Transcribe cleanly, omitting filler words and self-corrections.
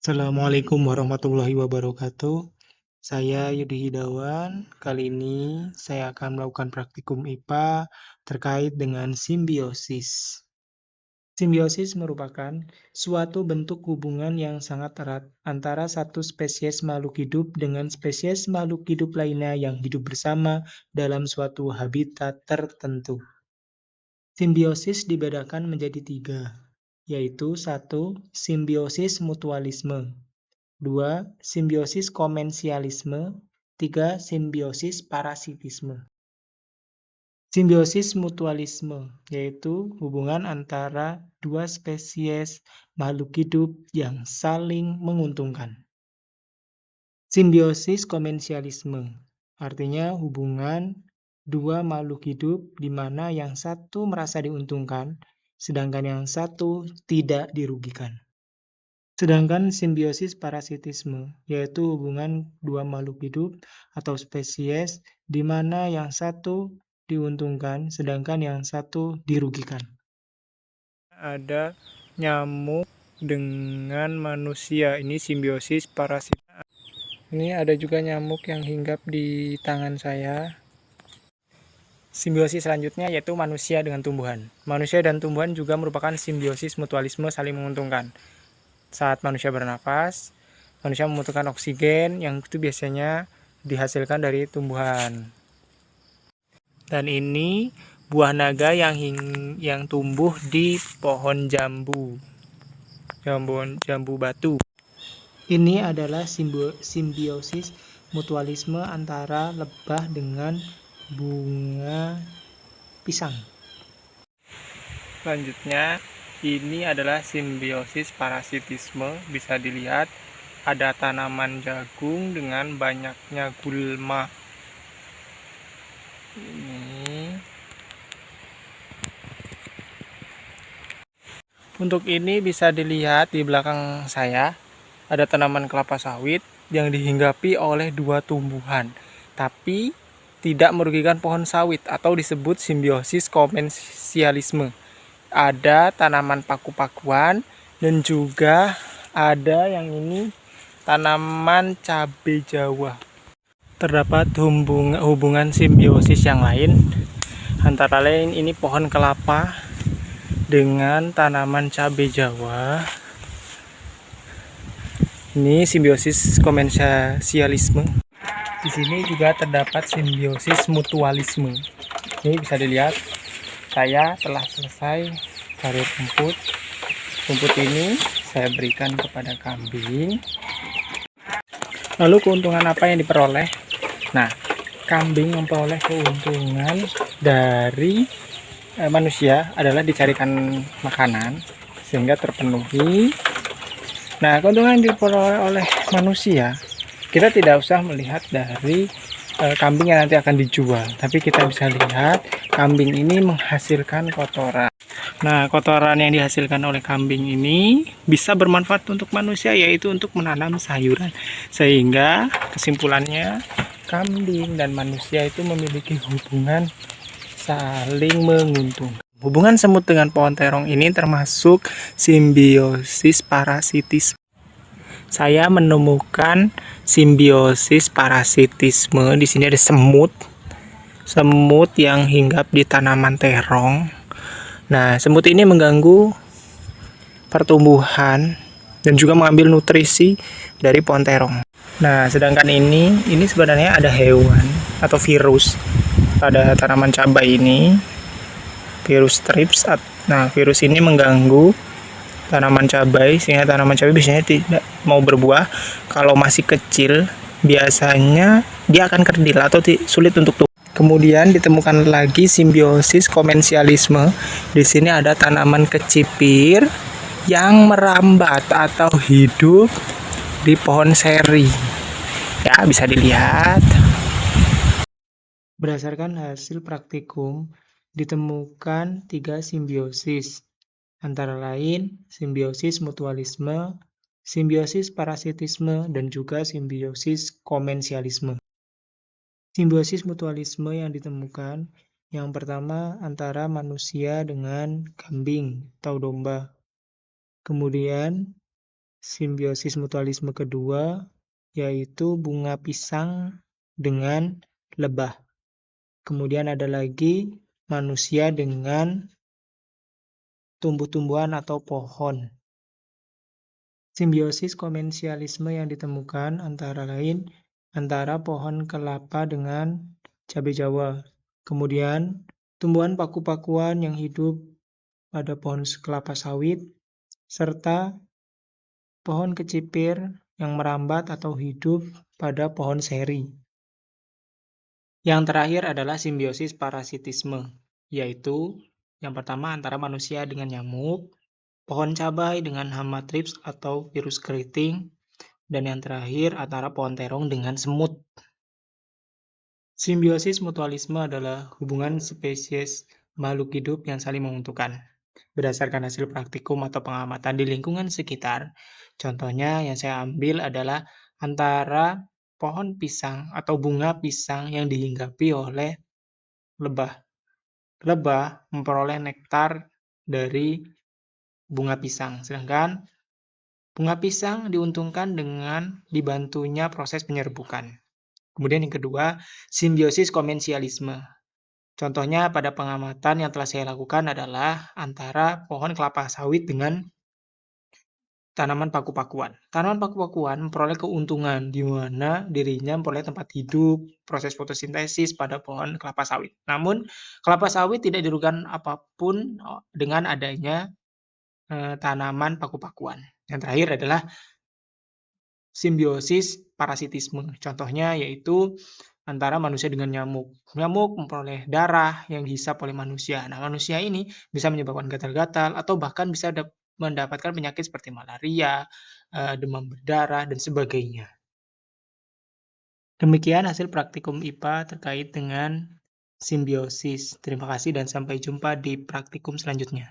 Assalamualaikum warahmatullahi wabarakatuh. Saya Yudi Hidawan. Kali ini saya akan melakukan praktikum IPA terkait dengan simbiosis. Simbiosis merupakan suatu bentuk hubungan yang sangat erat antara satu spesies makhluk hidup dengan spesies makhluk hidup lainnya yang hidup bersama dalam suatu habitat tertentu. Simbiosis dibedakan menjadi tiga, yaitu satu, simbiosis mutualisme. 2. Simbiosis komensialisme. 3. Simbiosis parasitisme. Simbiosis mutualisme yaitu hubungan antara dua spesies makhluk hidup yang saling menguntungkan. Simbiosis komensialisme artinya hubungan dua makhluk hidup di mana yang satu merasa diuntungkan, sedangkan yang satu tidak dirugikan. Sedangkan simbiosis parasitisme, yaitu hubungan dua makhluk hidup atau spesies di mana yang satu diuntungkan, sedangkan yang satu dirugikan. Ada nyamuk dengan manusia, ini simbiosis parasit. Ini ada juga nyamuk yang hinggap di tangan saya. Simbiosis selanjutnya yaitu manusia dengan tumbuhan. Manusia dan tumbuhan juga merupakan simbiosis mutualisme saling menguntungkan. Saat manusia bernafas, manusia membutuhkan oksigen yang itu biasanya dihasilkan dari tumbuhan. Dan ini buah naga yang tumbuh di pohon jambu batu. Ini adalah simbiosis mutualisme antara lebah dengan bunga pisang. Selanjutnya, ini adalah simbiosis parasitisme. Bisa dilihat ada tanaman jagung dengan banyaknya gulma. Ini. Untuk ini bisa dilihat di belakang saya ada tanaman kelapa sawit yang dihinggapi oleh dua tumbuhan, tapi tidak merugikan pohon sawit atau disebut simbiosis komensialisme. Ada tanaman paku-pakuan dan juga ada yang ini tanaman cabai Jawa. Terdapat hubungan simbiosis yang lain, antara lain ini pohon kelapa dengan tanaman cabai Jawa. Ini simbiosis komensialisme. Di sini juga terdapat simbiosis mutualisme. Ini bisa dilihat. Saya telah selesai cari rumput. Rumput ini saya berikan kepada kambing. Lalu keuntungan apa yang diperoleh? Nah, kambing memperoleh keuntungan dari manusia adalah dicarikan makanan sehingga terpenuhi. Nah, keuntungan yang diperoleh oleh manusia, kita tidak usah melihat dari kambing yang nanti akan dijual, tapi kita bisa lihat kambing ini menghasilkan kotoran. Nah, kotoran yang dihasilkan oleh kambing ini bisa bermanfaat untuk manusia, yaitu untuk menanam sayuran. Sehingga kesimpulannya, kambing dan manusia itu memiliki hubungan saling menguntungkan. Hubungan semut dengan pohon terong ini termasuk simbiosis parasitisme. Saya menemukan simbiosis parasitisme. Di sini ada semut yang hinggap di tanaman terong. Nah, semut ini mengganggu pertumbuhan dan juga mengambil nutrisi dari pohon terong. Nah, sedangkan ini sebenarnya ada hewan atau virus pada tanaman cabai ini, virus thrips. Nah, virus ini mengganggu tanaman cabai sehingga tanaman cabai biasanya tidak mau berbuah. Kalau masih kecil biasanya dia akan kerdil atau sulit untuk tumbuh. Kemudian ditemukan lagi simbiosis komensialisme. Di sini ada tanaman kecipir yang merambat atau hidup di pohon seri. Ya, bisa dilihat. Berdasarkan hasil praktikum, ditemukan 3 simbiosis. Antara lain simbiosis mutualisme, simbiosis parasitisme, dan juga simbiosis komensialisme. Simbiosis mutualisme yang ditemukan, yang pertama antara manusia dengan kambing atau domba. Kemudian simbiosis mutualisme kedua, yaitu bunga pisang dengan lebah. Kemudian ada lagi manusia dengan tumbuh-tumbuhan atau pohon. Simbiosis komensialisme yang ditemukan antara lain antara pohon kelapa dengan cabai Jawa. Kemudian tumbuhan paku-pakuan yang hidup pada pohon kelapa sawit, serta pohon kecipir yang merambat atau hidup pada pohon seri. Yang terakhir adalah simbiosis parasitisme, yaitu yang pertama antara manusia dengan nyamuk, pohon cabai dengan hama thrips atau virus keriting, dan yang terakhir antara pohon terong dengan semut. Simbiosis mutualisme adalah hubungan spesies makhluk hidup yang saling menguntungkan berdasarkan hasil praktikum atau pengamatan di lingkungan sekitar. Contohnya yang saya ambil adalah antara pohon pisang atau bunga pisang yang dihinggapi oleh lebah. Lebah memperoleh nektar dari bunga pisang, sedangkan bunga pisang diuntungkan dengan dibantunya proses penyerbukan. Kemudian yang kedua, simbiosis komensialisme. Contohnya pada pengamatan yang telah saya lakukan adalah antara pohon kelapa sawit dengan tanaman paku-pakuan. Tanaman paku-pakuan memperoleh keuntungan di mana dirinya memperoleh tempat hidup, proses fotosintesis pada pohon kelapa sawit. Namun, kelapa sawit tidak dirugikan apapun dengan adanya tanaman paku-pakuan. Yang terakhir adalah simbiosis parasitisme. Contohnya yaitu antara manusia dengan nyamuk. Nyamuk memperoleh darah yang dihisap oleh manusia. Nah, manusia ini bisa menyebabkan gatal-gatal atau bahkan bisa mendapatkan penyakit seperti malaria, demam berdarah, dan sebagainya. Demikian hasil praktikum IPA terkait dengan simbiosis. Terima kasih dan sampai jumpa di praktikum selanjutnya.